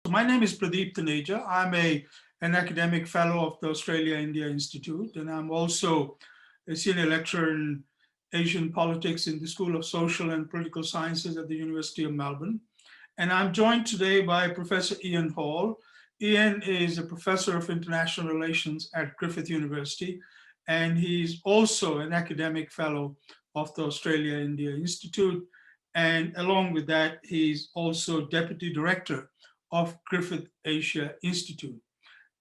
My name is Pradeep Taneja. I'm an academic fellow of the Australia-India Institute, and I'm also a senior lecturer in Asian politics in the School of Social and Political Sciences at the University of Melbourne. And I'm joined today by Professor Ian Hall. Ian is a professor of international relations at Griffith University, and he's also an academic fellow of the Australia-India Institute. And along with that, he's also deputy director of Griffith Asia Institute.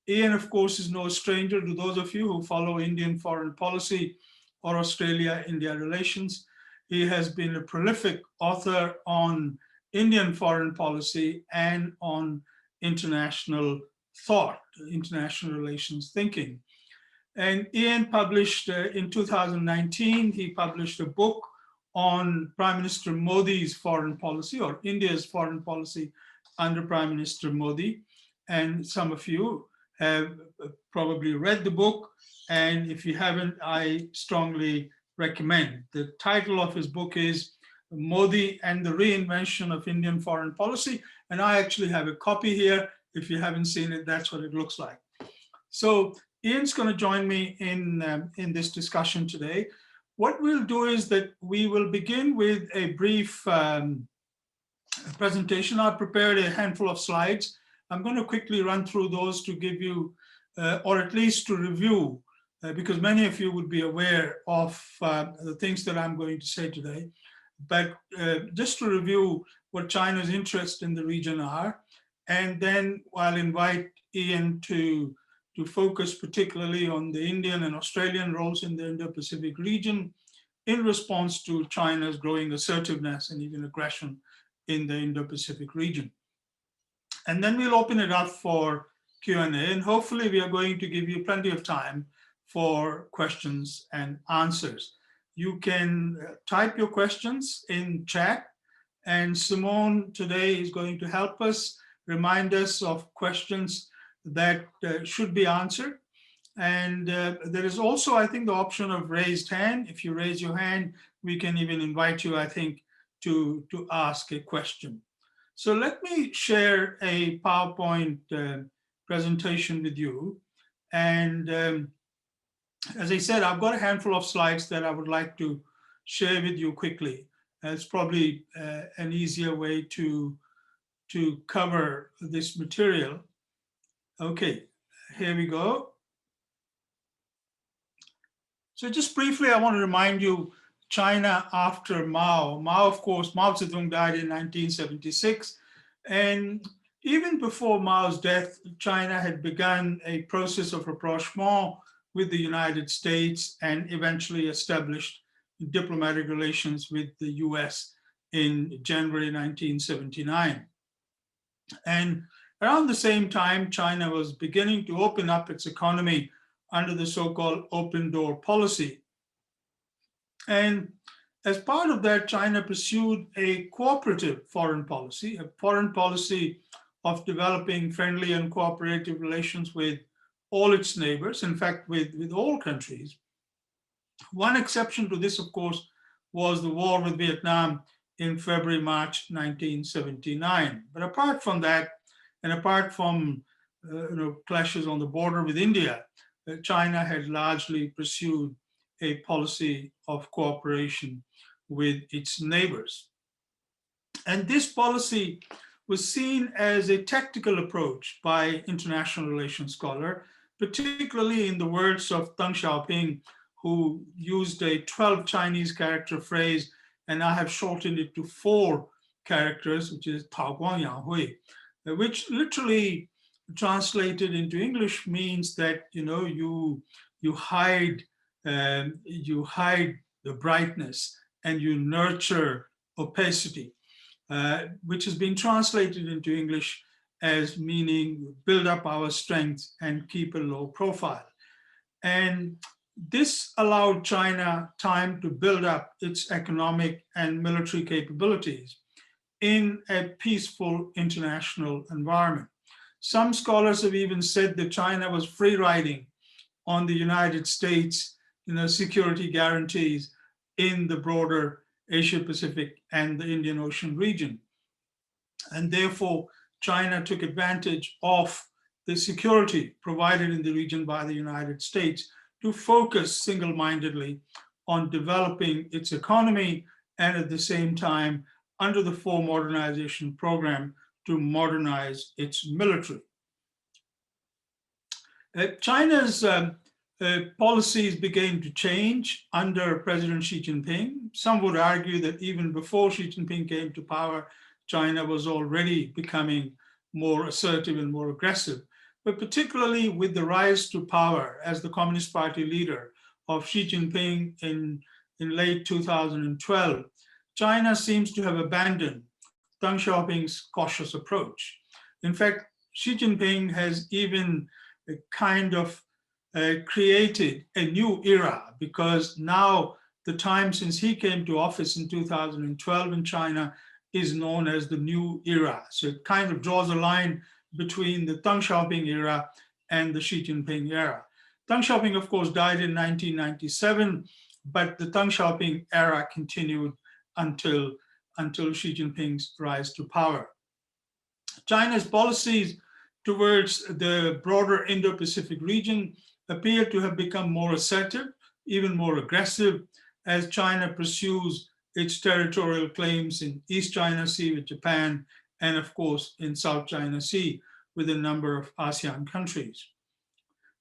Ian, of course, is no stranger to those of you who follow Indian foreign policy or Australia-India relations. He has been a prolific author on Indian foreign policy and on international thought, international relations thinking. And Ian published in 2019, he published a book on Prime Minister Modi's foreign policy, or India's foreign policy under Prime Minister Modi. And some of you have probably read the book. And if you haven't, I strongly recommend. The title of his book is Modi and the Reinvention of Indian Foreign Policy. And I actually have a copy here. If you haven't seen it, that's what it looks like. So Ian's going to join me in this discussion today. What we'll do is that we will begin with a brief presentation. I've prepared a handful of slides. I'm going to quickly run through those to give you, or at least to review, because many of you would be aware of the things that I'm going to say today. But just to review what China's interests in the region are, and then I'll invite Ian to focus particularly on the Indian and Australian roles in the Indo-Pacific region in response to China's growing assertiveness and even aggression in the Indo-Pacific region. And then we'll open it up for Q&A, and hopefully we are going to give you plenty of time for questions and answers. You can type your questions in chat, and Simone today is going to help us, remind us of questions that should be answered. And there is also, I think, the option of raised hand. If you raise your hand, we can even invite you, I think, to ask a question. So let me share a PowerPoint presentation with you. And as I said, I've got a handful of slides that I would like to share with you quickly. It's probably an easier way to cover this material. Okay, here we go. So just briefly, I want to remind you, China after Mao. Mao, of course, Mao Zedong died in 1976. And even before Mao's death, China had begun a process of rapprochement with the United States and eventually established diplomatic relations with the US in January 1979. And around the same time, China was beginning to open up its economy under the so-called open door policy. And as part of that, China pursued a cooperative foreign policy, a foreign policy of developing friendly and cooperative relations with all its neighbors, in fact, with all countries. One exception to this, of course, was the war with Vietnam in February, March 1979. But apart from that, and apart from clashes on the border with India, China had largely pursued a policy of cooperation with its neighbors. And this policy was seen as a tactical approach by international relations scholar, particularly in the words of Deng Xiaoping, who used a 12 Chinese character phrase, and I have shortened it to 4 characters, which is Tao Guang Yang Hui, which literally translated into English means that you hide the brightness and you nurture opacity, which has been translated into English as meaning build up our strength and keep a low profile. And this allowed China time to build up its economic and military capabilities in a peaceful international environment. Some scholars have even said that China was free riding on the United States security guarantees in the broader Asia Pacific and the Indian Ocean region. And therefore, China took advantage of the security provided in the region by the United States to focus single-mindedly on developing its economy and at the same time, under the Four Modernization Program, to modernize its military. China's policies began to change under President Xi Jinping. Some would argue that even before Xi Jinping came to power, China was already becoming more assertive and more aggressive. But particularly with the rise to power as the Communist Party leader of Xi Jinping in late 2012, China seems to have abandoned Deng Xiaoping's cautious approach. In fact, Xi Jinping has even kind of created a new era, because now the time since he came to office in 2012 in China is known as the new era. So it kind of draws a line between the Deng Xiaoping era and the Xi Jinping era. Deng Xiaoping, of course, died in 1997, but the Deng Xiaoping era continued until Xi Jinping's rise to power. China's policies towards the broader Indo-Pacific region appear to have become more assertive, even more aggressive, as China pursues its territorial claims in East China Sea with Japan, and of course in South China Sea with a number of ASEAN countries.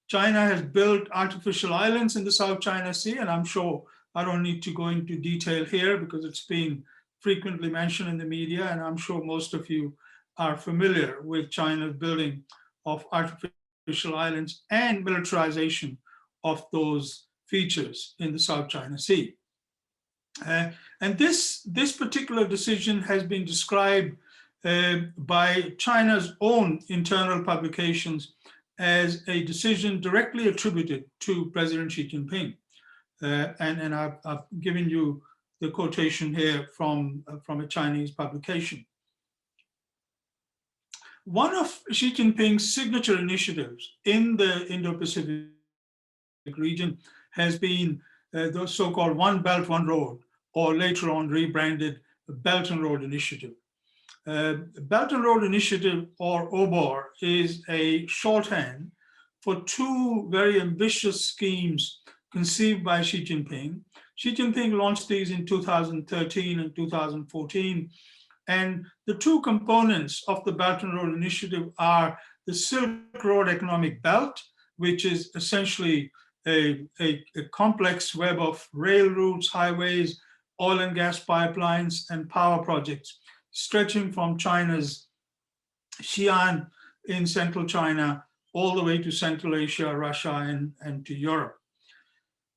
China has built artificial islands in the South China Sea, and I'm sure I don't need to go into detail here because it's been frequently mentioned in the media, and I'm sure most of you are familiar with China's building of artificial islands and militarization of those features in the South China Sea. And this particular decision has been described by China's own internal publications as a decision directly attributed to President Xi Jinping. And I've given you the quotation here from a Chinese publication. One of Xi Jinping's signature initiatives in the Indo-Pacific region has been the so-called One Belt, One Road, or later on rebranded Belt and Road Initiative. Belt and Road Initiative, or OBOR, is a shorthand for two very ambitious schemes conceived by Xi Jinping. Xi Jinping launched these in 2013 and 2014. And the two components of the Belt and Road Initiative are the Silk Road Economic Belt, which is essentially a complex web of rail routes, highways, oil and gas pipelines, and power projects stretching from China's Xi'an in central China all the way to Central Asia, Russia, and to Europe.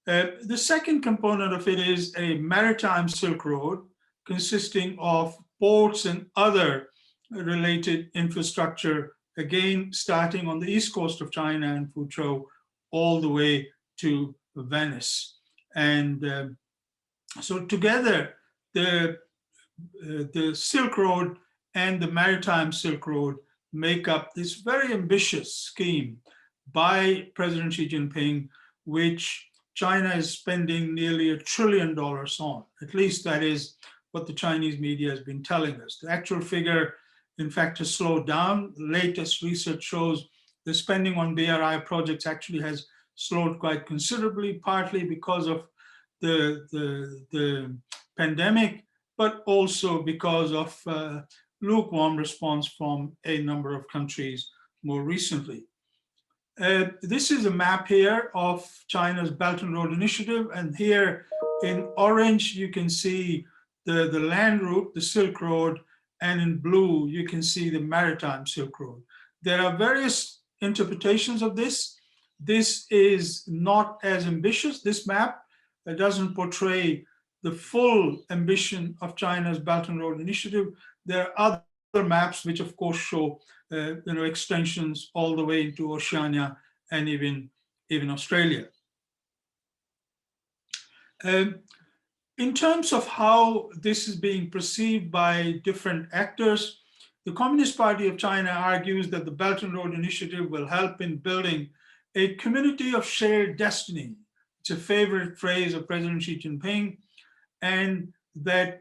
The second component of it is a maritime Silk Road consisting of ports and other related infrastructure, again, starting on the east coast of China and Fuzhou all the way to Venice. And so together, the Silk Road and the Maritime Silk Road make up this very ambitious scheme by President Xi Jinping, which China is spending nearly $1 trillion on. At least that is what the Chinese media has been telling us. The actual figure, in fact, has slowed down. The latest research shows the spending on BRI projects actually has slowed quite considerably, partly because of the pandemic, but also because of lukewarm response from a number of countries more recently. This is a map here of China's Belt and Road Initiative, and here in orange you can see the land route, the Silk Road, and in blue you can see the Maritime Silk Road. There are various interpretations of this. This is not as ambitious. This map doesn't portray the full ambition of China's Belt and Road Initiative. There are other maps which of course show extensions all the way into Oceania and even Australia. In terms of how this is being perceived by different actors, the Communist Party of China argues that the Belt and Road Initiative will help in building a community of shared destiny. It's a favorite phrase of President Xi Jinping, and the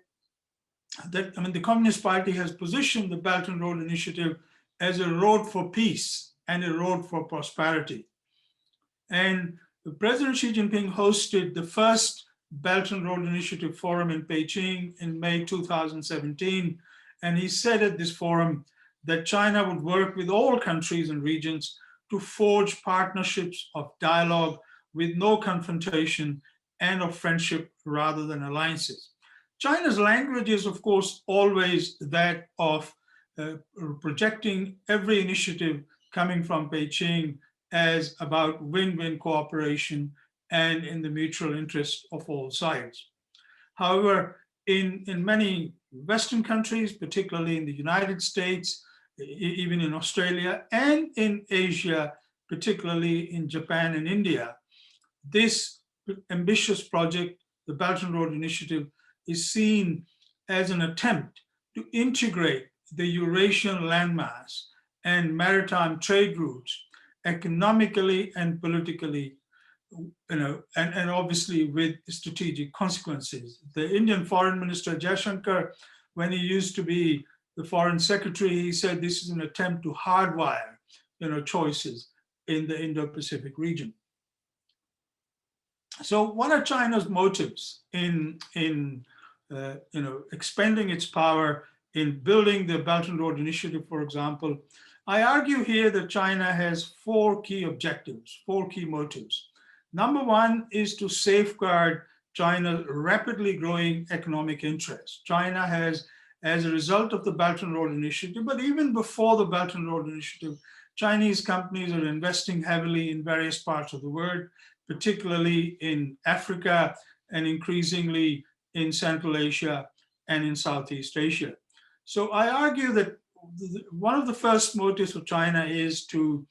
Communist Party has positioned the Belt and Road Initiative as a road for peace and a road for prosperity. And President Xi Jinping hosted the first Belt and Road Initiative Forum in Beijing in May 2017. And he said at this forum that China would work with all countries and regions to forge partnerships of dialogue with no confrontation and of friendship rather than alliances. China's language is, of course, always that of projecting every initiative coming from Beijing as about win-win cooperation and in the mutual interest of all sides. However, in many Western countries, particularly in the United States, even in Australia, and in Asia, particularly in Japan and India, this ambitious project, the Belt and Road Initiative, is seen as an attempt to integrate the Eurasian landmass and maritime trade routes economically and politically, and obviously with strategic consequences. The Indian Foreign Minister Jaishankar, when he used to be the Foreign Secretary, he said this is an attempt to hardwire, choices in the Indo-Pacific region. So, what are China's motives in expanding its power, in building the Belt and Road Initiative, for example? I argue here that China has four key objectives, four key motives. Number one is to safeguard China's rapidly growing economic interests. China has, as a result of the Belt and Road Initiative, but even before the Belt and Road Initiative, Chinese companies are investing heavily in various parts of the world, particularly in Africa and increasingly in Central Asia and in Southeast Asia. So I argue that one of the first motives of China is to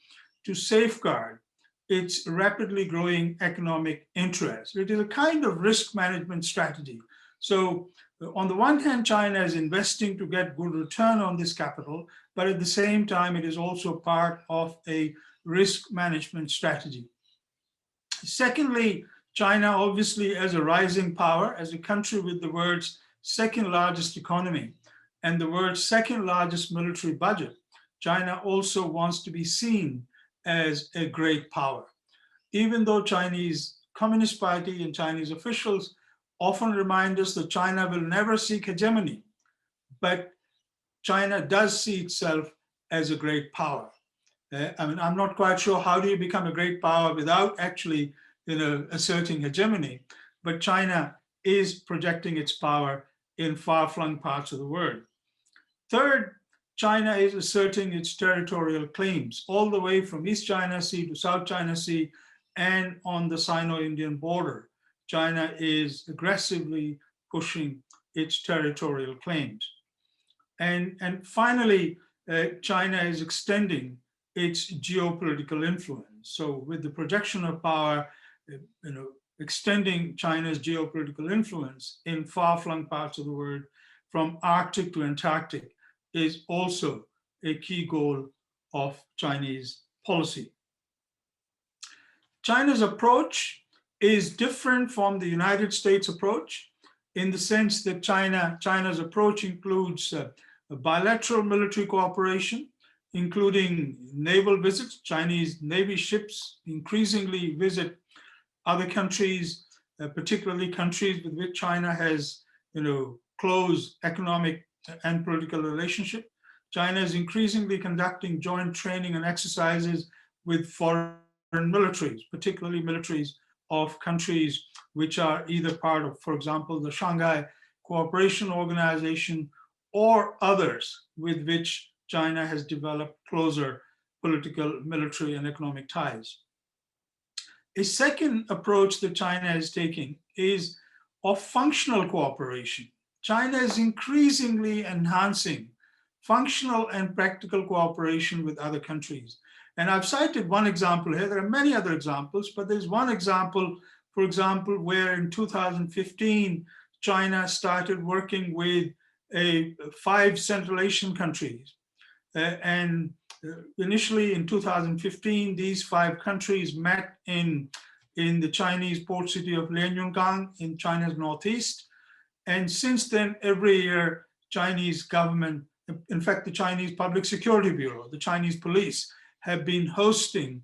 safeguard its rapidly growing economic interests. It is a kind of risk management strategy. So on the one hand, China is investing to get good return on this capital, but at the same time, it is also part of a risk management strategy. Secondly, China, obviously, as a rising power, as a country with the world's second largest economy and the world's second largest military budget, China also wants to be seen as a great power. Even though Chinese Communist Party and Chinese officials often remind us that China will never seek hegemony, but China does see itself as a great power. I'm not quite sure how do you become a great power without actually asserting hegemony, but China is projecting its power in far-flung parts of the world. Third, China is asserting its territorial claims all the way from East China Sea to South China Sea and on the Sino-Indian border. China is aggressively pushing its territorial claims. And finally, China is extending its geopolitical influence. So with the projection of power, extending China's geopolitical influence in far-flung parts of the world, from Arctic to Antarctic, is also a key goal of Chinese policy. China's approach is different from the United States approach in the sense that China's approach includes a bilateral military cooperation, including naval visits. Chinese Navy ships increasingly visit other countries, particularly countries with which China has close economic and political relationship. China is increasingly conducting joint training and exercises with foreign militaries, particularly militaries of countries which are either part of, for example, the Shanghai Cooperation Organization or others with which China has developed closer political, military, and economic ties. A second approach that China is taking is of functional cooperation. China is increasingly enhancing functional and practical cooperation with other countries. And I've cited one example here. There are many other examples, but there's one example, for example, where in 2015, China started working with 5 Central Asian countries. And initially in 2015, these 5 countries met in the Chinese port city of Lianyungang in China's northeast. And since then, every year, Chinese government In fact, the Chinese Public Security Bureau, the Chinese police, have been hosting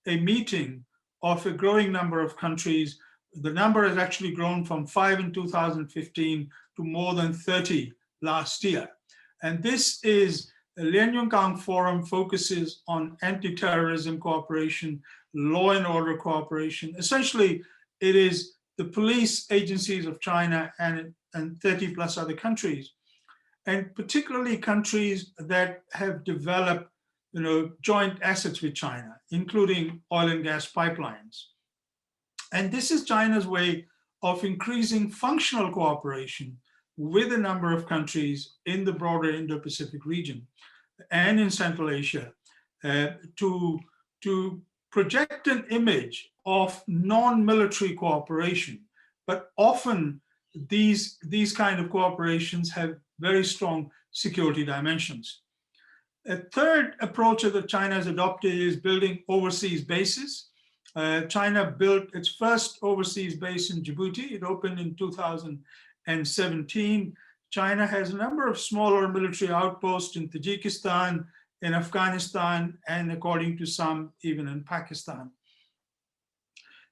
a meeting of a growing number of countries. The number has actually grown from 5 in 2015 to more than 30 last year. And this is, the Lien Yungang Forum focuses on anti-terrorism cooperation, law and order cooperation. Essentially, it is the police agencies of China and 30 plus other countries, and particularly countries that have developed joint assets with China, including oil and gas pipelines. And this is China's way of increasing functional cooperation with a number of countries in the broader Indo-Pacific region and in Central Asia to project an image of non-military cooperation. But often these kind of cooperations have very strong security dimensions. A third approach that China has adopted is building overseas bases. China built its first overseas base in Djibouti. It opened in 2017. China has a number of smaller military outposts in Tajikistan, in Afghanistan, and according to some, even in Pakistan.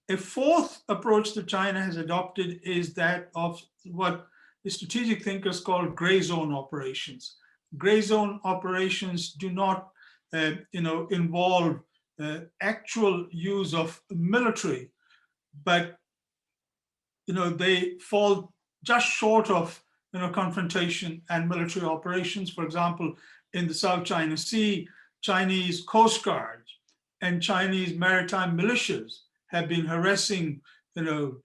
A fourth approach that China has adopted is that of what the strategic thinkers call gray zone operations. Gray zone operations do not involve actual use of military, but they fall just short of confrontation and military operations. For example, in the South China Sea, Chinese Coast Guard and Chinese maritime militias have been harassing the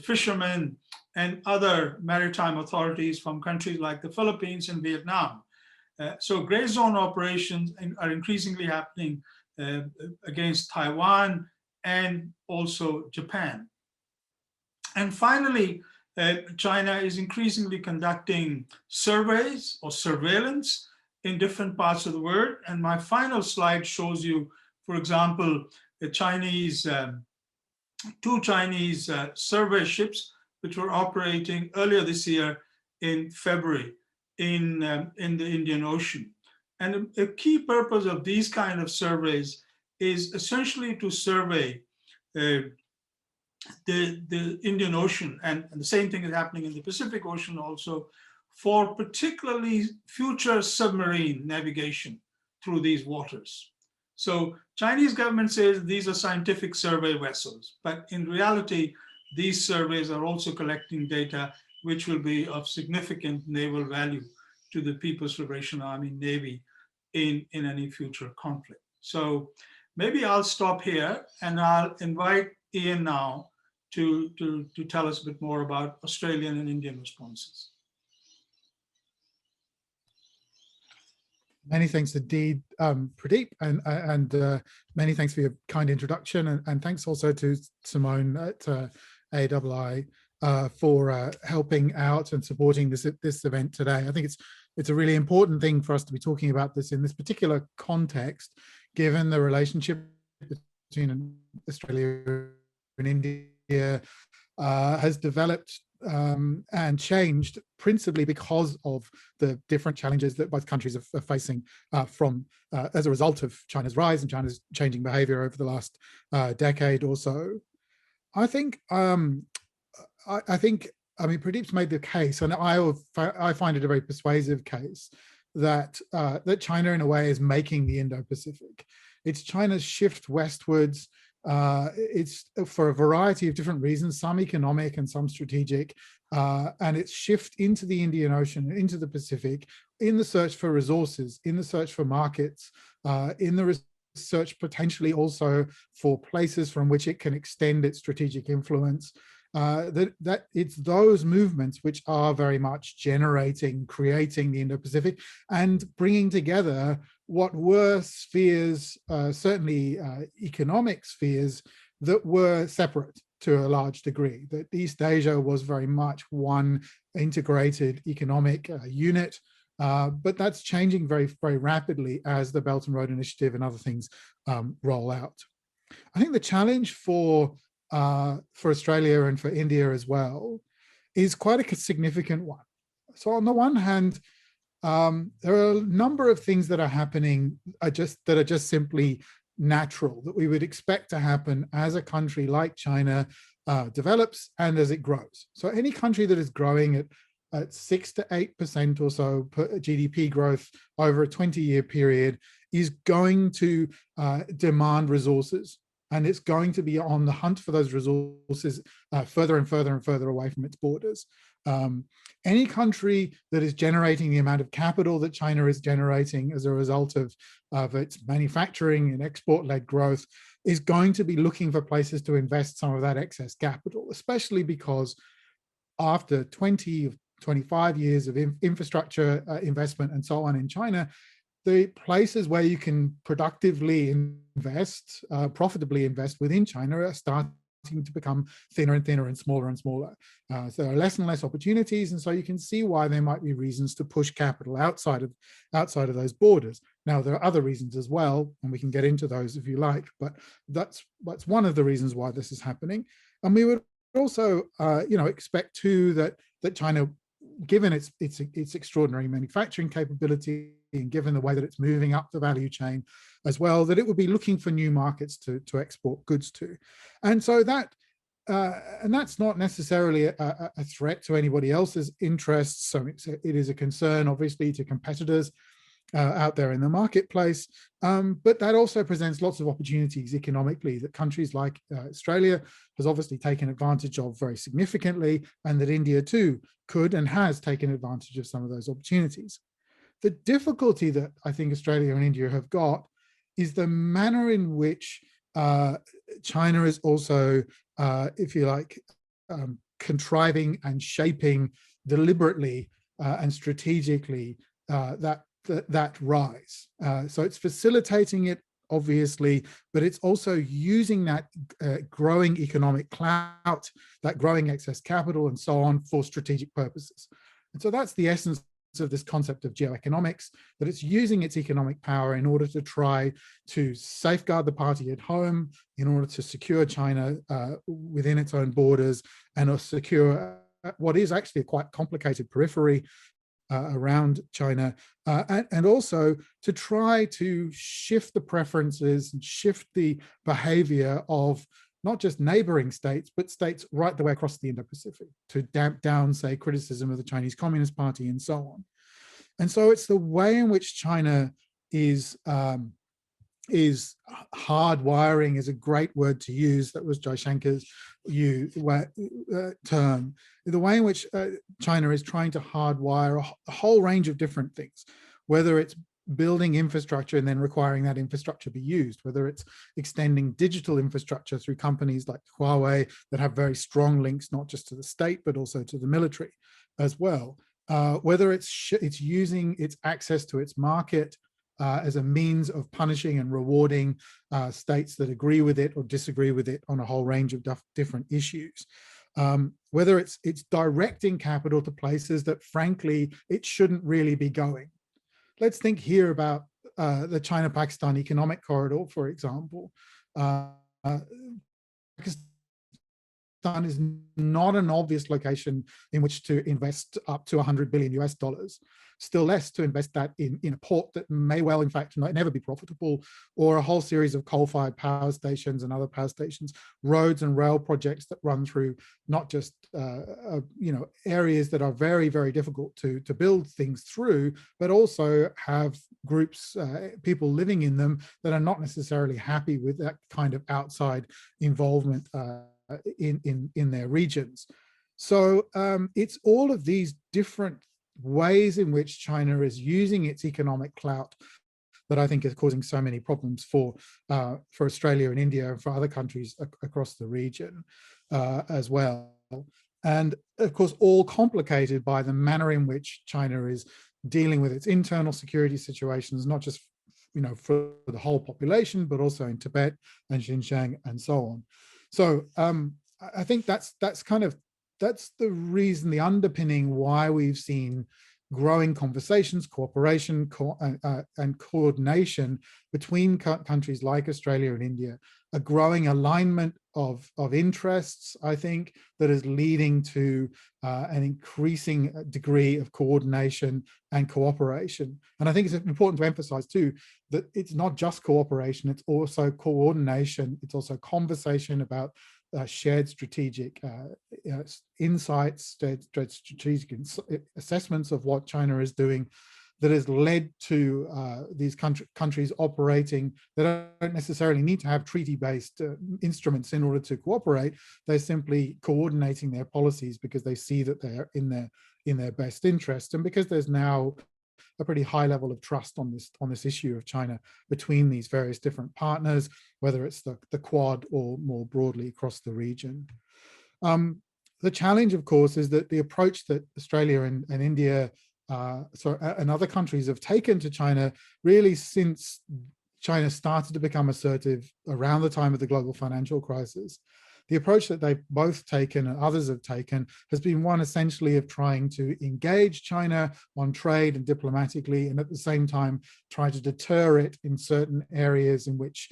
fishermen and other maritime authorities from countries like the Philippines and Vietnam. So gray zone operations are increasingly happening against Taiwan and also Japan. And finally, China is increasingly conducting surveys or surveillance in different parts of the world. And my final slide shows you, for example, the two Chinese survey ships which were operating earlier this year in February in the Indian Ocean. And a key purpose of these kind of surveys is essentially to survey the Indian Ocean, and the same thing is happening in the Pacific Ocean also, for particularly future submarine navigation through these waters. So Chinese government says these are scientific survey vessels, but in reality, these surveys are also collecting data which will be of significant naval value to the People's Liberation Army Navy in any future conflict. So maybe I'll stop here and I'll invite Ian now to tell us a bit more about Australian and Indian responses. Many thanks indeed, Pradeep, and many thanks for your kind introduction, and thanks also to Simone at AII for helping out and supporting this event today. I think it's a really important thing for us to be talking about this in this particular context, given the relationship between Australia and India has developed and changed principally because of the different challenges that both countries are facing as a result of China's rise and China's changing behavior over the last decade or so. I think Pradeep's made the case, and I find it a very persuasive case, that China in a way is making the Indo-Pacific. It's China's shift westwards. It's for a variety of different reasons, some economic and some strategic, and its shift into the Indian Ocean, into the Pacific, in the search for resources, in the search for markets, in the search potentially also for places from which it can extend its strategic influence. That it's those movements which are very much creating the Indo-Pacific and bringing together what were spheres, certainly economic spheres, that were separate to a large degree. That East Asia was very much one integrated economic unit, but that's changing very, very rapidly as the Belt and Road Initiative and other things roll out. I think the challenge for Australia and for India as well is quite a significant one. So on the one hand, there are a number of things that are happening that are just simply natural, that we would expect to happen as a country like China develops and as it grows. So any country that is growing at 6 to 8% or so per GDP growth over a 20-year period is going to demand resources. And it's going to be on the hunt for those resources further and further and further away from its borders. Any country that is generating the amount of capital that China is generating as a result of its manufacturing and export-led growth is going to be looking for places to invest some of that excess capital, especially because after 20, 25 years of infrastructure investment and so on in China, the places where you can productively invest, profitably invest within China are starting to become thinner and thinner and smaller. So there are less and less opportunities, and so you can see why there might be reasons to push capital outside of those borders. Now, there are other reasons as well, and we can get into those if you like, but that's one of the reasons why this is happening. And we would also, expect too that China, given its extraordinary manufacturing capability and given the way that it's moving up the value chain as well, that it would be looking for new markets to export goods to. And so and that's not necessarily a threat to anybody else's interests. So it is a concern, obviously, to competitors out there in the marketplace. But that also presents lots of opportunities economically that countries like Australia has obviously taken advantage of very significantly, and that India too could and has taken advantage of some of those opportunities. The difficulty that I think Australia and India have got is the manner in which China is also, if you like, contriving and shaping deliberately and strategically that rise. So it's facilitating it, obviously, but it's also using that growing economic clout, that growing excess capital and so on for strategic purposes. And so that's the essence of this concept of geoeconomics, that it's using its economic power in order to try to safeguard the party at home, in order to secure China within its own borders, and secure what is actually a quite complicated periphery around China, and also to try to shift the preferences and shift the behavior of not just neighboring states, but states right the way across the Indo-Pacific to damp down, say, criticism of the Chinese Communist Party and so on. And so it's the way in which China is hardwiring is a great word to use. That was Jaishankar's term. The way in which China is trying to hardwire a whole range of different things, whether it's building infrastructure and then requiring that infrastructure be used, whether it's extending digital infrastructure through companies like Huawei that have very strong links not just to the state but also to the military as well, whether it's using its access to its market as a means of punishing and rewarding states that agree with it or disagree with it on a whole range of different issues. Whether it's directing capital to places that, frankly, it shouldn't really be going. Let's think here about the China-Pakistan economic corridor, for example. Pakistan is not an obvious location in which to invest up to 100 billion US dollars, still less to invest that in a port that may well, in fact, never be profitable, or a whole series of coal-fired power stations and other power stations, roads and rail projects that run through not just areas that are very, very difficult to build things through, but also have groups, people living in them that are not necessarily happy with that kind of outside involvement in their regions. So it's all of these different ways in which China is using its economic clout that I think is causing so many problems for Australia and India and for other countries across the region as well. And of course, all complicated by the manner in which China is dealing with its internal security situations, not just for the whole population, but also in Tibet and Xinjiang and so on. So I think that's the reason, the underpinning why we've seen growing conversations, cooperation, and coordination between countries like Australia and India a growing alignment of interests, I think, that is leading to an increasing degree of coordination and cooperation. And I think it's important to emphasize too, that it's not just cooperation, it's also coordination, it's also conversation about shared strategic insights, strategic assessments of what China is doing, that has led to these countries operating that don't necessarily need to have treaty-based instruments in order to cooperate. They're simply coordinating their policies because they see that they're in their best interest, and because there's now a pretty high level of trust on this issue of China between these various different partners, whether it's the Quad or more broadly across the region. The challenge, of course, is that the approach that Australia and India and other countries have taken to China, really since China started to become assertive around the time of the global financial crisis, the approach that they've both taken and others have taken has been one essentially of trying to engage China on trade and diplomatically, and at the same time try to deter it in certain areas in which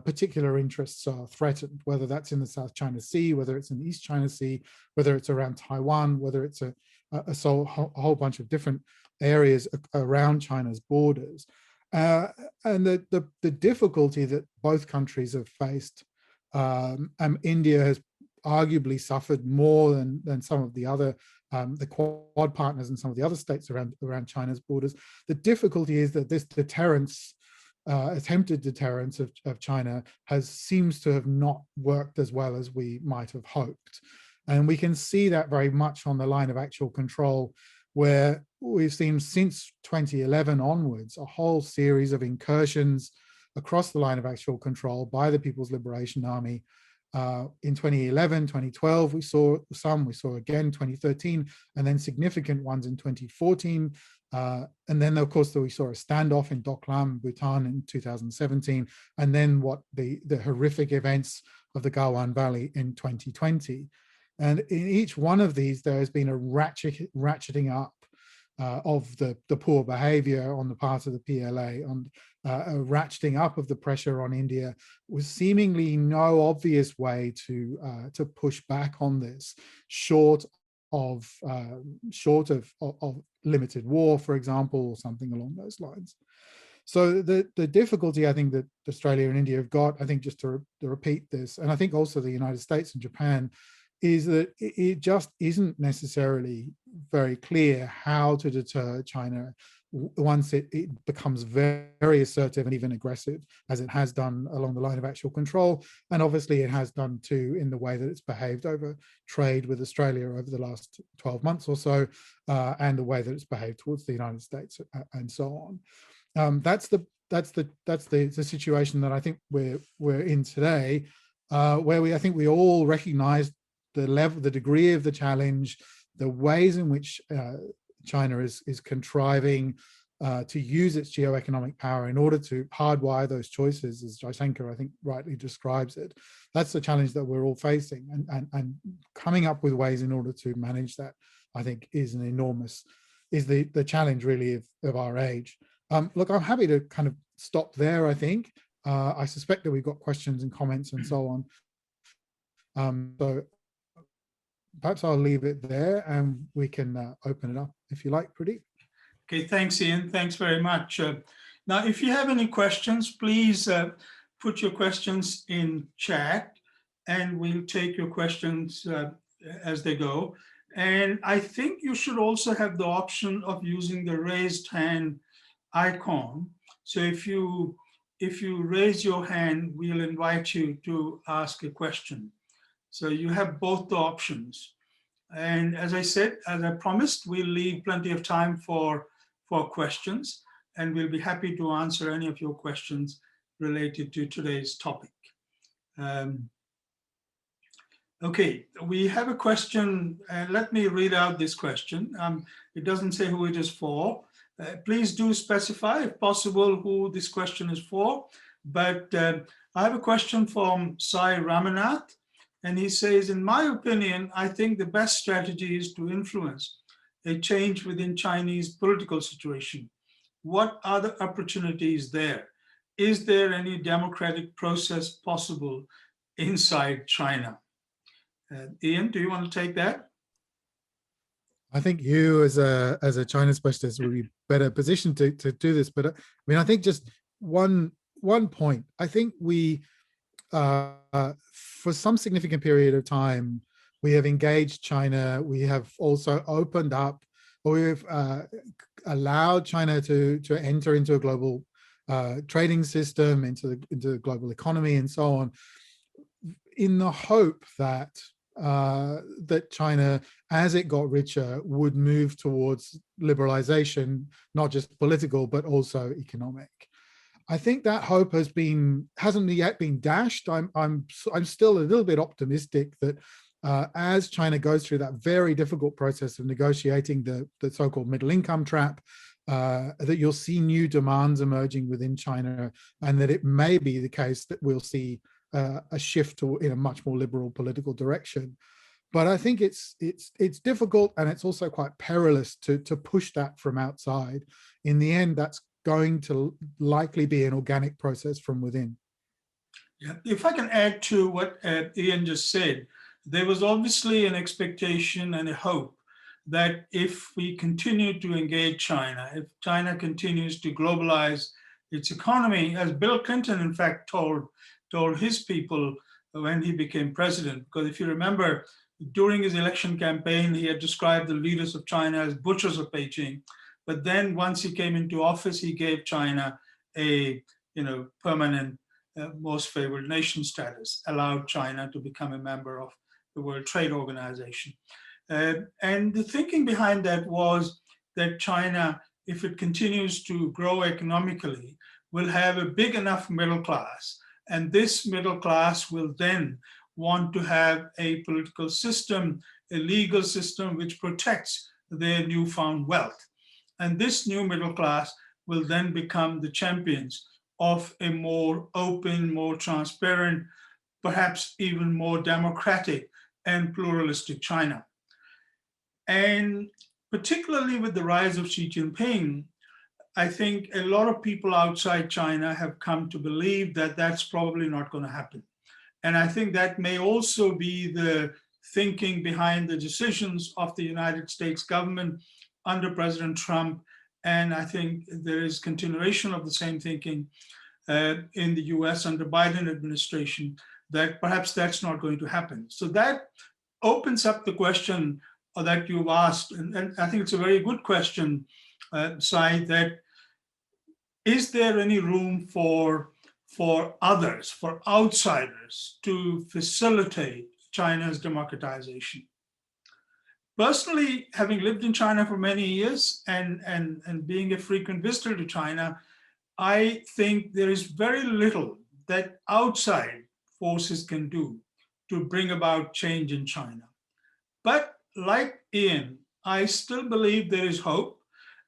particular interests are threatened, whether that's in the South China Sea, whether it's in the East China Sea, whether it's around Taiwan, whether it's a whole bunch of different areas around China's borders. And the difficulty that both countries have faced, India has arguably suffered more than some of the other, the Quad partners and some of the other states around China's borders. The difficulty is that this deterrence, attempted deterrence of China seems to have not worked as well as we might have hoped. And we can see that very much on the line of actual control, where we've seen since 2011 onwards, a whole series of incursions across the line of actual control by the People's Liberation Army. In 2011, 2012, we saw again 2013, and then significant ones in 2014. And then, of course, we saw a standoff in Doklam, Bhutan in 2017, and then the horrific events of the Galwan Valley in 2020. And in each one of these, there has been a ratcheting up of the poor behavior on the part of the PLA, on a ratcheting up of the pressure on India, with seemingly no obvious way to push back on this, short of limited war, for example, or something along those lines. So the difficulty, I think, that Australia and India have got, I think, just to repeat this, and I think also the United States and Japan, is that it just isn't necessarily very clear how to deter China once it becomes very assertive and even aggressive, as it has done along the line of actual control. And obviously it has done too in the way that it's behaved over trade with Australia over the last 12 months or so, and the way that it's behaved towards the United States and so on. That's the situation that I think we're in today, where I think we all recognize the degree of the challenge, the ways in which China is contriving to use its geoeconomic power in order to hardwire those choices, as Jaishankar, I think, rightly describes it. That's the challenge that we're all facing, and coming up with ways in order to manage that, I think, is the challenge really of our age. Look, I'm happy to kind of stop there, I think. I suspect that we've got questions and comments and so on. So perhaps I'll leave it there and we can open it up if you like, Pradeep. Okay, thanks, Ian. Thanks very much. Now, if you have any questions, please put your questions in chat and we'll take your questions as they go. And I think you should also have the option of using the raised hand icon. So if you raise your hand, we'll invite you to ask a question. So you have both the options. And as I said, as I promised, we'll leave plenty of time for questions, and we'll be happy to answer any of your questions related to today's topic. Okay, we have a question. Let me read out this question. It doesn't say who it is for. Please do specify, if possible, who this question is for. But I have a question from Sai Ramanath. And he says, in my opinion, I think the best strategy is to influence a change within Chinese political situation. What are the opportunities there? is there any democratic process possible inside China? Ian, do you want to take that? I think you, as a China specialist, would be better positioned to do this. But I mean, I think just one point. I think we, for some significant period of time, we have engaged China. We have also opened up, or we've allowed China to enter into a global trading system, into the global economy, and so on, in the hope that that China, as it got richer, would move towards liberalization, not just political, but also economic. I think that hope hasn't yet been dashed. I'm still a little bit optimistic that as China goes through that very difficult process of negotiating the so-called middle income trap, that you'll see new demands emerging within China, and that it may be the case that we'll see a shift in a much more liberal political direction. But I think it's difficult, and it's also quite perilous to push that from outside. In the end, that's going to likely be an organic process from within. Yeah, if I can add to what Ian just said, there was obviously an expectation and a hope that if we continue to engage China, if China continues to globalize its economy, as Bill Clinton, in fact, told his people when he became president, because if you remember, during his election campaign, he had described the leaders of China as butchers of Beijing. But then once he came into office, he gave China a permanent most favored nation status, allowed China to become a member of the World Trade Organization. And the thinking behind that was that China, if it continues to grow economically, will have a big enough middle class. And this middle class will then want to have a political system, a legal system which protects their newfound wealth. And this new middle class will then become the champions of a more open, more transparent, perhaps even more democratic and pluralistic China. And particularly with the rise of Xi Jinping, I think a lot of people outside China have come to believe that that's probably not going to happen. And I think that may also be the thinking behind the decisions of the United States government under President Trump. And I think there is continuation of the same thinking in the US under Biden administration, that perhaps that's not going to happen. So that opens up the question that you've asked, and I think it's a very good question, Sai, that is there any room for others, for outsiders to facilitate China's democratization? Personally, having lived in China for many years and being a frequent visitor to China, I think there is very little that outside forces can do to bring about change in China. But like Ian, I still believe there is hope,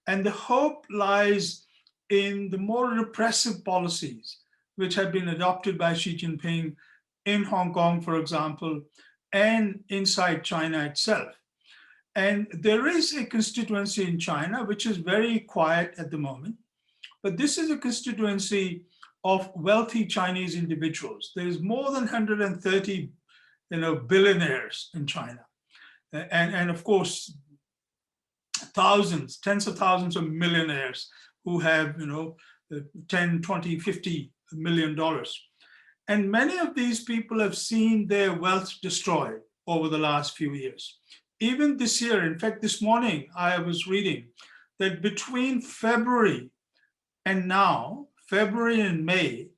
and the hope lies in the more repressive policies which have been adopted by Xi Jinping in Hong Kong, for example, and inside China itself. And there is a constituency in China which is very quiet at the moment, but this is a constituency of wealthy Chinese individuals. There's more than 130 billionaires in China. And of course, thousands, tens of thousands of millionaires who have 10, 20, 50 million dollars. And many of these people have seen their wealth destroyed over the last few years. Even this year, in fact, this morning, I was reading that between February and now, February and May,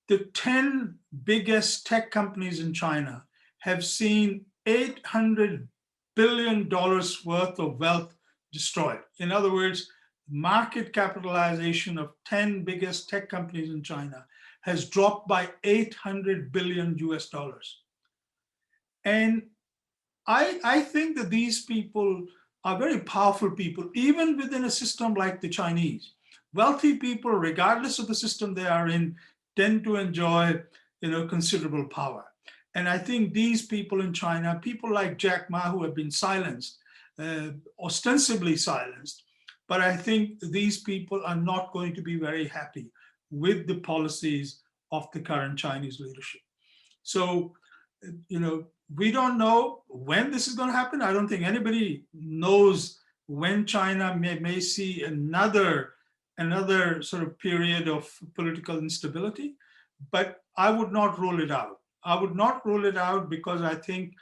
the 10 biggest tech companies in China have seen $800 billion worth of wealth destroyed. In other words, market capitalization of 10 biggest tech companies in China has dropped by 800 billion US dollars. And I think that these people are very powerful people, even within a system like the Chinese. Wealthy people, regardless of the system they are in, tend to enjoy considerable power. And I think these people in China, people like Jack Ma, who have been silenced, ostensibly silenced, but I think these people are not going to be very happy with the policies of the current Chinese leadership. So, we don't know when this is going to happen. I don't think anybody knows when China may see another sort of period of political instability, but I would not rule it out. I would not rule it out because I think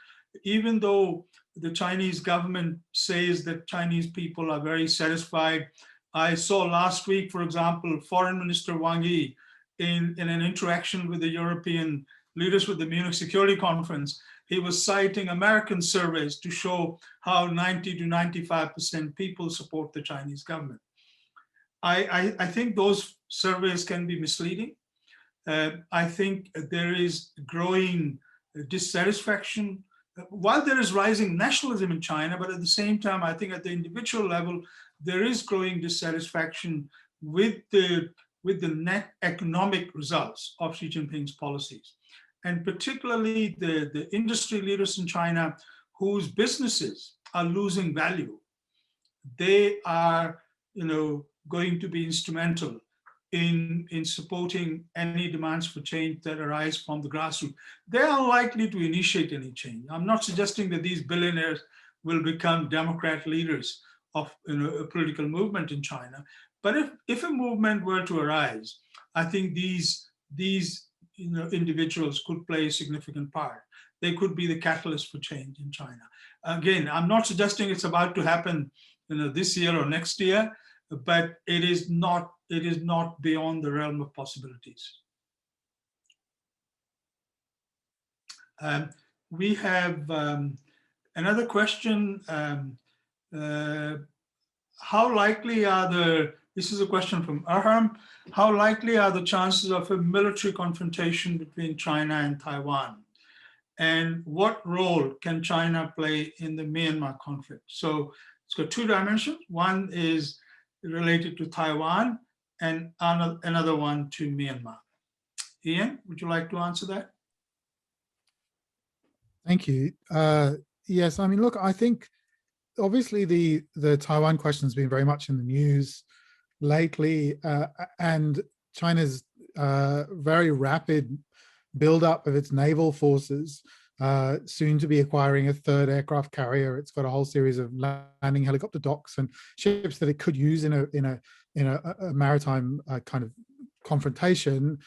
even though the Chinese government says that Chinese people are very satisfied, I saw last week, for example, Foreign Minister Wang Yi in an interaction with the European leaders with the Munich Security Conference, he was citing American surveys to show how 90 to 95% people support the Chinese government. I think those surveys can be misleading. I think there is growing dissatisfaction. While there is rising nationalism in China, but at the same time, I think at the individual level, there is growing dissatisfaction with the net economic results of Xi Jinping's policies. And particularly the industry leaders in China whose businesses are losing value. They are, going to be instrumental in supporting any demands for change that arise from the grassroots. They are unlikely to initiate any change. I'm not suggesting that these billionaires will become democrat leaders of a political movement in China. But if a movement were to arise, I think these individuals could play a significant part. They could be the catalyst for change in China. Again, I'm not suggesting it's about to happen this year or next year, but it is not beyond the realm of possibilities. We have another question. How likely are this is a question from Arham, how likely are the chances of a military confrontation between China and Taiwan? And what role can China play in the Myanmar conflict? So it's got two dimensions. One is related to Taiwan and another one to Myanmar. Ian, would you like to answer that? Thank you. Yes, I mean, look, I think obviously the Taiwan question has been very much in the news lately, and China's very rapid buildup of its naval forces, soon to be acquiring a third aircraft carrier. It's got a whole series of landing helicopter docks and ships that it could use in a maritime kind of confrontation.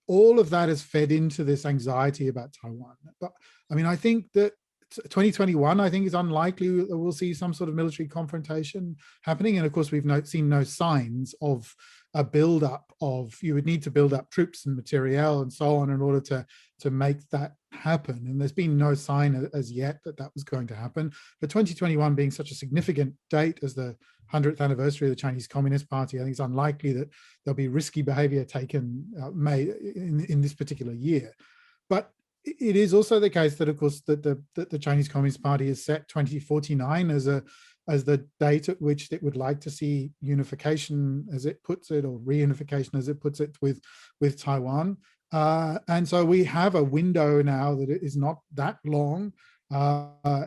All of that has fed into this anxiety about Taiwan. But I mean, I think that 2021, I think, is unlikely that we'll see some sort of military confrontation happening. And of course, we've seen no signs of a build-up of, you would need to build up troops and materiel and so on in order to make that happen. And there's been no sign as yet that was going to happen. But 2021 being such a significant date as the 100th anniversary of the Chinese Communist Party, I think it's unlikely that there'll be risky behavior taken made in this particular year. But it is also the case that, of course, that the Chinese Communist Party has set 2049 as the date at which it would like to see unification, as it puts it, or reunification, as it puts it, with Taiwan. And so we have a window now that is not that long,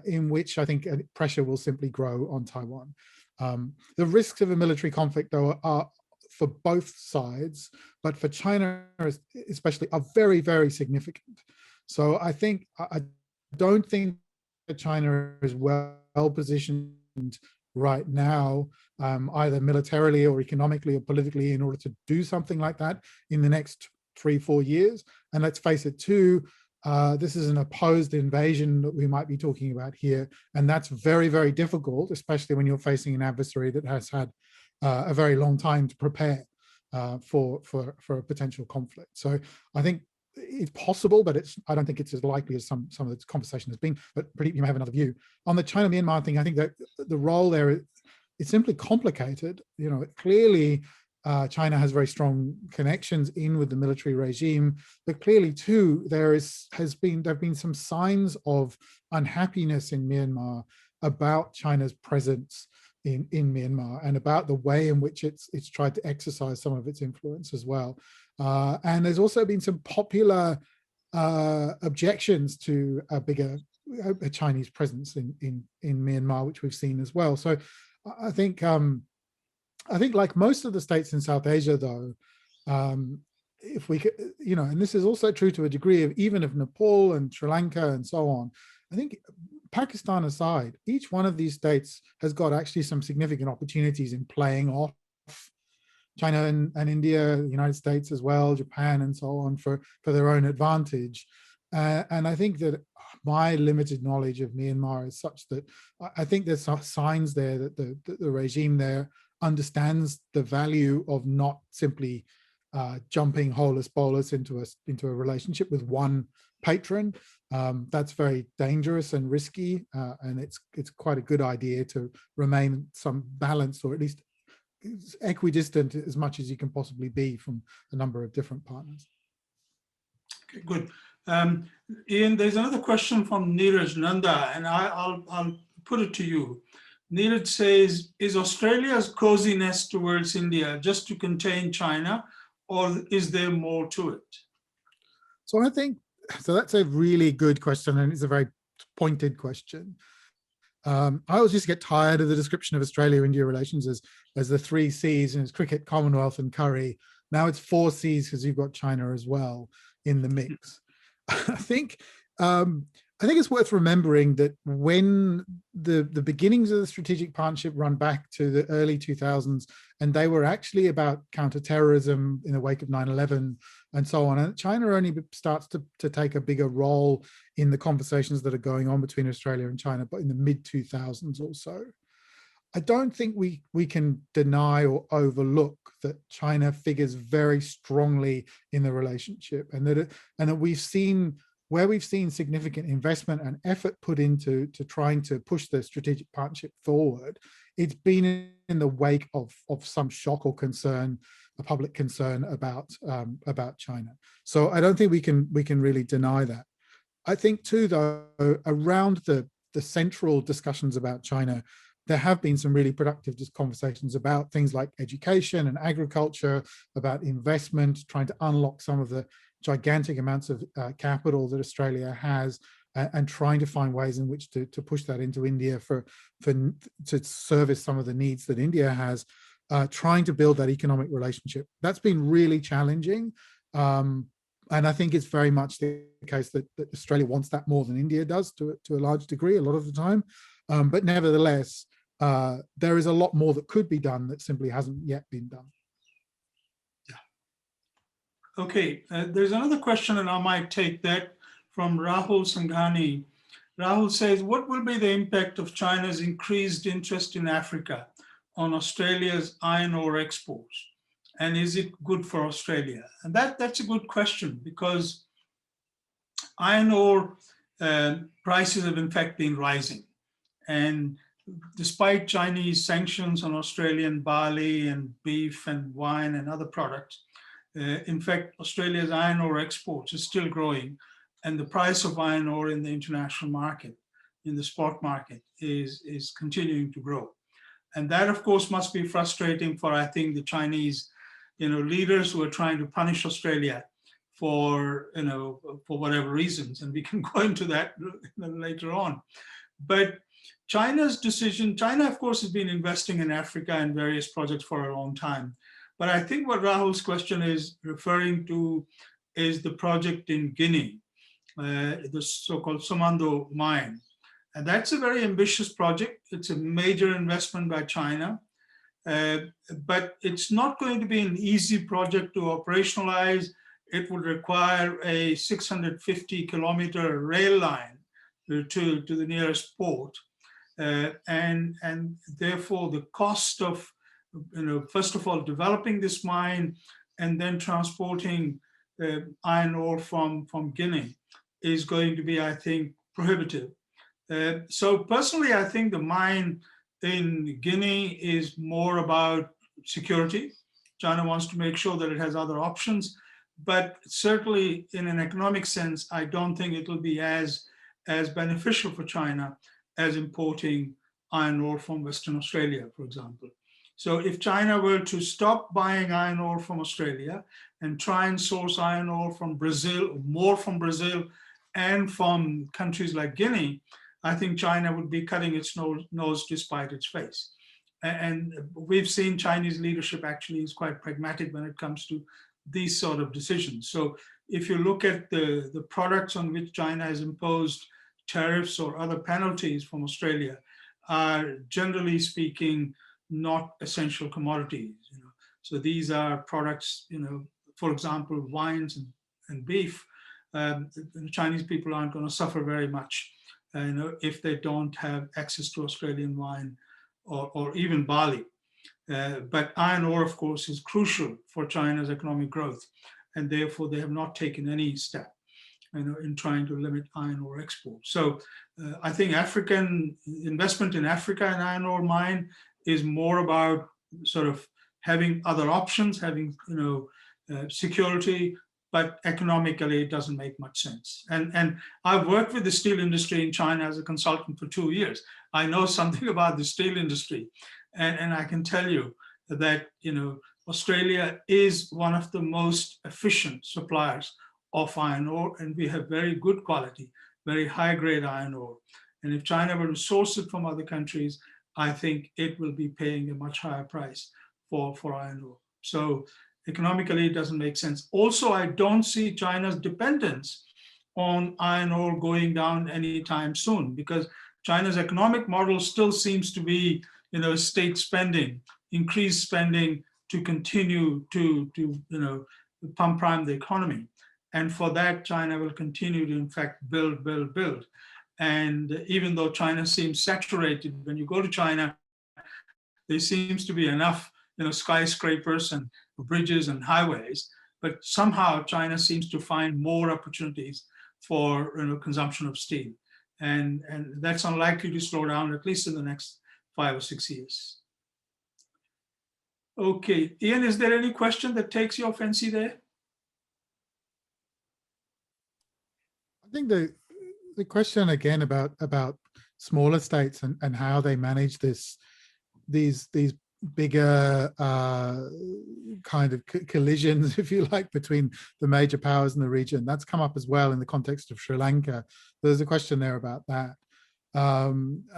in which I think pressure will simply grow on Taiwan. The risks of a military conflict, though, are for both sides, but for China especially, are very, very significant. So I don't think that China is well positioned right now, either militarily or economically or politically, in order to do something like that in the next 3-4 years. And let's face it too, this is an opposed invasion that we might be talking about here. And that's very, very difficult, especially when you're facing an adversary that has had a very long time to prepare for a potential conflict. So I think it's possible, but I don't think it's as likely as some of the conversation has been. But you may have another view on the China-Myanmar thing. I think that the role there is simply complicated. Clearly, China has very strong connections with the military regime, but clearly too there have been some signs of unhappiness in Myanmar about China's presence in Myanmar and about the way in which it's tried to exercise some of its influence as well. And there's also been some popular objections to a Chinese presence in Myanmar, which we've seen as well. So I think like most of the states in South Asia, though, If we could, and this is also true to a degree of even of Nepal and Sri Lanka and so on. I think Pakistan aside, each one of these states has got actually some significant opportunities in playing off China and India, the United States as well, Japan and so on for their own advantage. And I think that my limited knowledge of Myanmar is such that I think there's signs there that the regime there understands the value of not simply jumping holus bolus into a relationship with one patron. That's very dangerous and risky, and it's quite a good idea to remain some balanced, or at least equidistant as much as you can possibly be from a number of different partners. Okay, good. Ian, there's another question from Neeraj Nanda, and I'll put it to you. Neeraj says, is Australia's coziness towards India just to contain China, or is there more to it? So I think, that's a really good question, and it's a very pointed question. I always used to get tired of the description of Australia-India relations as the 3 Cs, and it's cricket, Commonwealth, and curry. Now it's 4 Cs because you've got China as well in the mix. I think it's worth remembering that when the beginnings of the strategic partnership run back to the early 2000s, and they were actually about counterterrorism in the wake of 9/11 and so on. And China only starts to take a bigger role in the conversations that are going on between Australia and China, but in the mid-2000s or so. I don't think we can deny or overlook that China figures very strongly in the relationship, and that we've seen where we've seen significant investment and effort put into trying to push the strategic partnership forward. It's been in the wake of some shock or concern, a public concern about China. So I don't think we can really deny that. I think too, though, around the central discussions about China, there have been some really productive conversations about things like education and agriculture, about investment, trying to unlock some of the gigantic amounts of capital that Australia has, and trying to find ways in which to push that into India to service some of the needs that India has, trying to build that economic relationship. That's been really challenging. And I think it's very much the case that Australia wants that more than India does to a large degree, a lot of the time. But nevertheless, there is a lot more that could be done that simply hasn't yet been done. Yeah. Okay, there's another question, and I might take that from Rahul Sanghani. Rahul says, what will be the impact of China's increased interest in Africa on Australia's iron ore exports? And is it good for Australia? And that's a good question, because iron ore prices have in fact been rising. And despite Chinese sanctions on Australian barley and beef and wine and other products, in fact, Australia's iron ore exports is still growing. And the price of iron ore in the international market, in the spot market, is continuing to grow. And that, of course, must be frustrating for, I think, the Chinese leaders who are trying to punish Australia for whatever reasons, and we can go into that later on. But China's decision, China, of course, has been investing in Africa and various projects for a long time. But I think what Rahul's question is referring to is the project in Guinea, the so-called Somando mine. And that's a very ambitious project. It's a major investment by China. But it's not going to be an easy project to operationalize. It would require a 650-kilometer rail line to the nearest port. And therefore, the cost of, first of all, developing this mine and then transporting iron ore from Guinea is going to be, I think, prohibitive. So personally, I think the mine in Guinea is more about security. China wants to make sure that it has other options, but certainly in an economic sense, I don't think it will be as beneficial for China as importing iron ore from Western Australia, for example. So if China were to stop buying iron ore from Australia and try and source iron ore from Brazil, more from Brazil and from countries like Guinea, I think China would be cutting its nose to spite its face. And we've seen Chinese leadership actually is quite pragmatic when it comes to these sort of decisions. So if you look at the products on which China has imposed tariffs or other penalties from Australia, are generally speaking not essential commodities. So these are products, for example, wines and beef. The Chinese people aren't going to suffer very much, if they don't have access to Australian wine or even barley. But iron ore, of course, is crucial for China's economic growth, and therefore they have not taken any step, in trying to limit iron ore export. So I think African investment in Africa and iron ore mine is more about sort of having other options, having security, but economically it doesn't make much sense. And I've worked with the steel industry in China as a consultant for 2 years. I know something about the steel industry, and I can tell you that Australia is one of the most efficient suppliers of iron ore, and we have very good quality, very high grade iron ore. And if China were to source it from other countries, I think it will be paying a much higher price for iron ore. So economically, it doesn't make sense. Also, I don't see China's dependence on iron ore going down anytime soon, because China's economic model still seems to be, state spending, increased spending to continue to pump prime the economy. And for that, China will continue to, in fact, build. And even though China seems saturated, when you go to China, there seems to be enough, skyscrapers and bridges and highways, but somehow China seems to find more opportunities for consumption of steel. And that's unlikely to slow down, at least in the next 5 or 6 years. Okay, Ian, is there any question that takes your fancy there? I think the question again about smaller states and how they manage these bigger kind of collisions, if you like, between the major powers in the region, that's come up as well in the context of Sri Lanka. There's a question there about that. I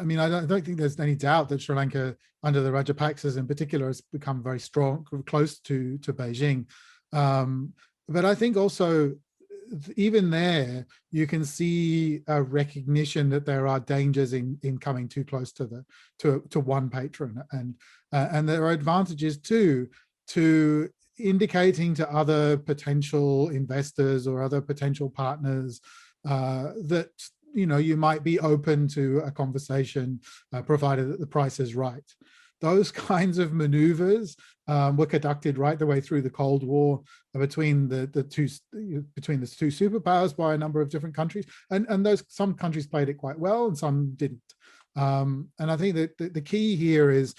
mean, I don't think there's any doubt that Sri Lanka, under the Rajapaksas in particular, has become very strong, close to Beijing. But I think also, even there, you can see a recognition that there are dangers in coming too close to one patron, and there are advantages too to indicating to other potential investors or other potential partners that you might be open to a conversation, provided that the price is right. Those kinds of maneuvers were conducted right the way through the Cold War between the two superpowers by a number of different countries, and some countries played it quite well and some didn't. And I think that the key here is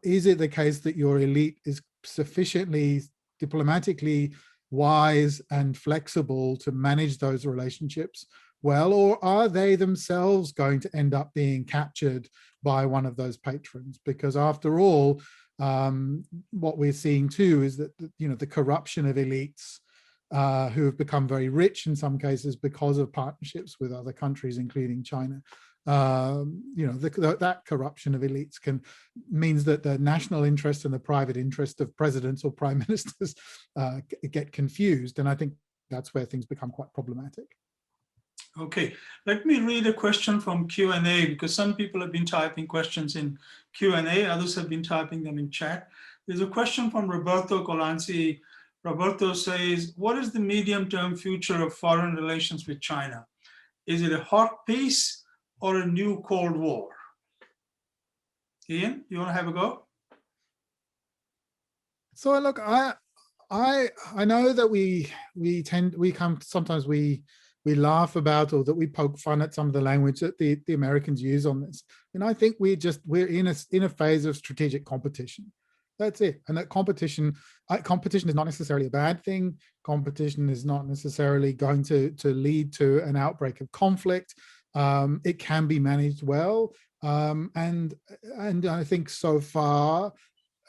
it the case that your elite is sufficiently diplomatically wise and flexible to manage those relationships well, or are they themselves going to end up being captured by one of those patrons? Because after all, what we're seeing too is that the corruption of elites who have become very rich in some cases because of partnerships with other countries, including China. That corruption of elites means that the national interest and the private interest of presidents or prime ministers get confused, and I think that's where things become quite problematic. Okay, let me read a question from Q&A, because some people have been typing questions in Q&A, others have been typing them in chat. There's a question from Roberto Colanzi. Roberto says, what is the medium-term future of foreign relations with China? Is it a hot peace or a new Cold War? Ian, you want to have a go? So look, I know that we laugh about, or that we poke fun at some of the language that the Americans use on this. And I think we're in a phase of strategic competition. That's it. And that competition is not necessarily a bad thing. Competition is not necessarily going to lead to an outbreak of conflict. It can be managed well. And I think so far,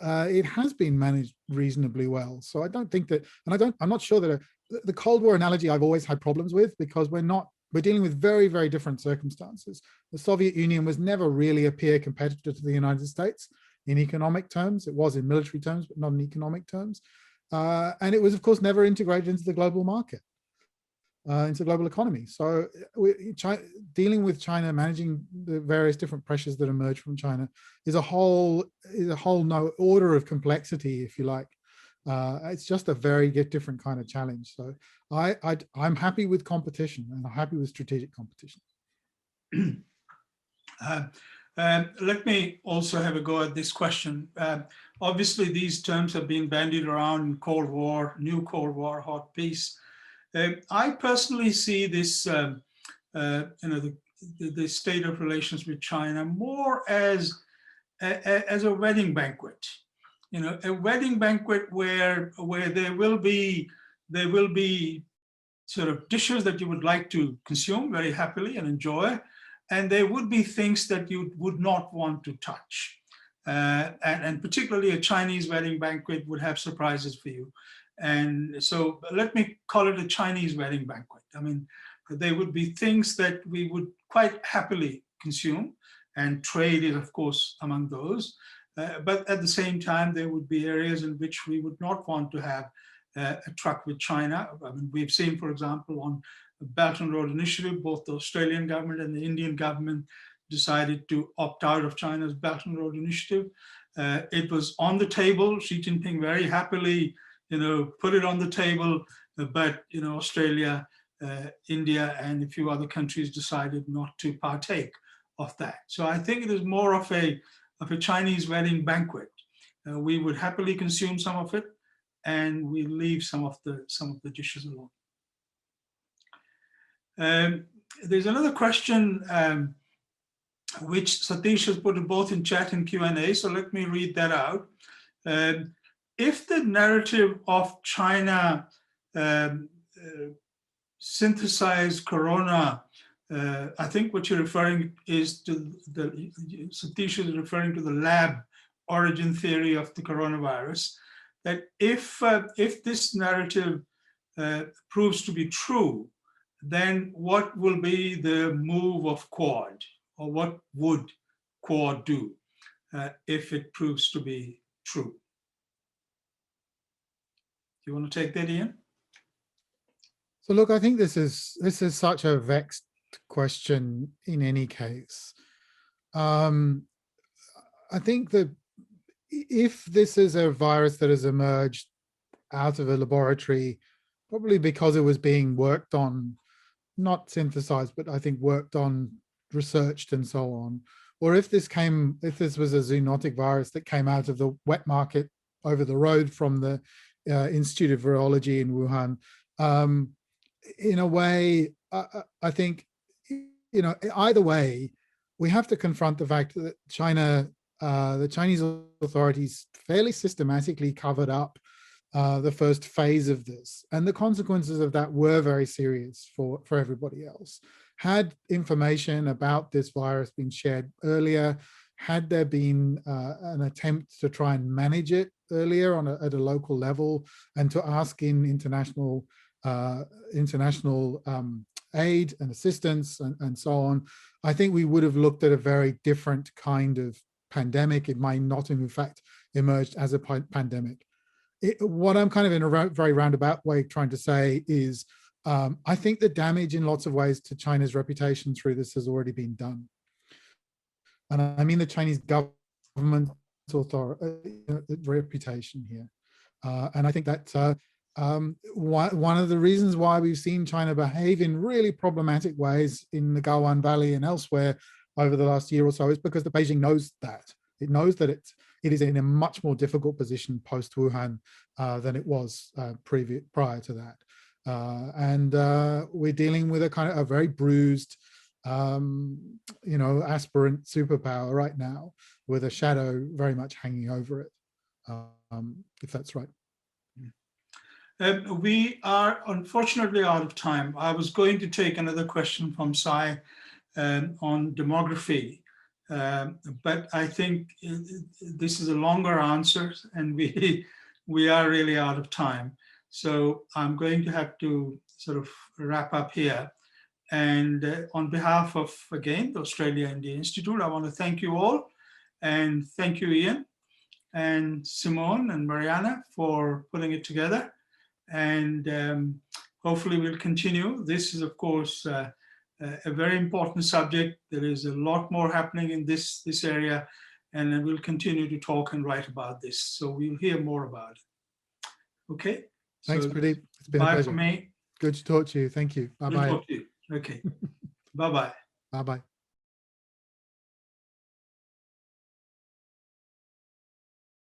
it has been managed reasonably well. So I don't think that, and I'm not sure that the Cold War analogy I've always had problems with, because we're dealing with very, very different circumstances. The Soviet Union was never really a peer competitor to the United States in economic terms. It was in military terms, but not in economic terms. And it was, of course, never integrated into the global market, into the global economy. So dealing with China, managing the various different pressures that emerge from China is a whole no order of complexity, if you like. It's just a very different kind of challenge. So I'm happy with competition, and I'm happy with strategic competition. Let me also have a go at this question. Obviously, these terms have been bandied around in Cold War, new Cold War, hot peace. I personally see this, the state of relations with China more as a wedding banquet. A wedding banquet where there will be sort of dishes that you would like to consume very happily and enjoy, and there would be things that you would not want to touch. And particularly a Chinese wedding banquet would have surprises for you. And so let me call it a Chinese wedding banquet. I mean, there would be things that we would quite happily consume, and trade is, of course, among those. But at the same time, there would be areas in which we would not want to have a truck with China. I mean, we've seen, for example, on the Belt and Road Initiative, both the Australian government and the Indian government decided to opt out of China's Belt and Road Initiative. It was on the table. Xi Jinping very happily, put it on the table, but Australia, India, and a few other countries decided not to partake of that. So I think it is more of a Chinese wedding banquet. We would happily consume some of it, and we leave some of the dishes alone. There's another question which Satish has put both in chat and Q&A, so let me read that out. If the narrative of China synthesized corona, I think what you're referring is to Satish is referring to the lab origin theory of the coronavirus, that if this narrative proves to be true, then what will be the move of Quad, or what would Quad do if it proves to be true? Do you want to take that, Ian? So look, I think this is such a vexed question in any case. I think that if this is a virus that has emerged out of a laboratory, probably because it was being worked on, not synthesized, but I think worked on, researched and so on, or if this was a zoonotic virus that came out of the wet market over the road from the Institute of Virology in Wuhan, in a way, I think, either way, we have to confront the fact that China, the Chinese authorities fairly systematically covered up the first phase of this. And the consequences of that were very serious for everybody else. Had information about this virus been shared earlier, had there been an attempt to try and manage it earlier at a local level, and to ask in international aid and assistance and so on, I think we would have looked at a very different kind of pandemic. It might not have in fact emerged as a pandemic. What I'm kind of in a very roundabout way trying to say is, I think the damage in lots of ways to China's reputation through this has already been done. And I mean the Chinese government reputation here. And I think that one of the reasons why we've seen China behave in really problematic ways in the Gaoan Valley and elsewhere over the last year or so is because the Beijing knows that. It knows that it is in a much more difficult position post-Wuhan than it was prior to that. And we're dealing with a very bruised, aspirant superpower right now, with a shadow very much hanging over it, if that's right. We are unfortunately out of time. I was going to take another question from Sai on demography, but I think this is a longer answer, and we are really out of time. So I'm going to have to sort of wrap up here. And on behalf of, again, the Australia India Institute, I want to thank you all, and thank you, Ian. and Simone and Mariana for putting it together. And hopefully we'll continue. This is, of course, a very important subject. There is a lot more happening in this area, and then we'll continue to talk and write about this. So we'll hear more about it. Okay. Thanks, so Pradeep. It's been a bye pleasure. for me. Good to talk to you. Thank you. Good Bye-bye. to talk to you. Okay. Bye-bye. Bye-bye.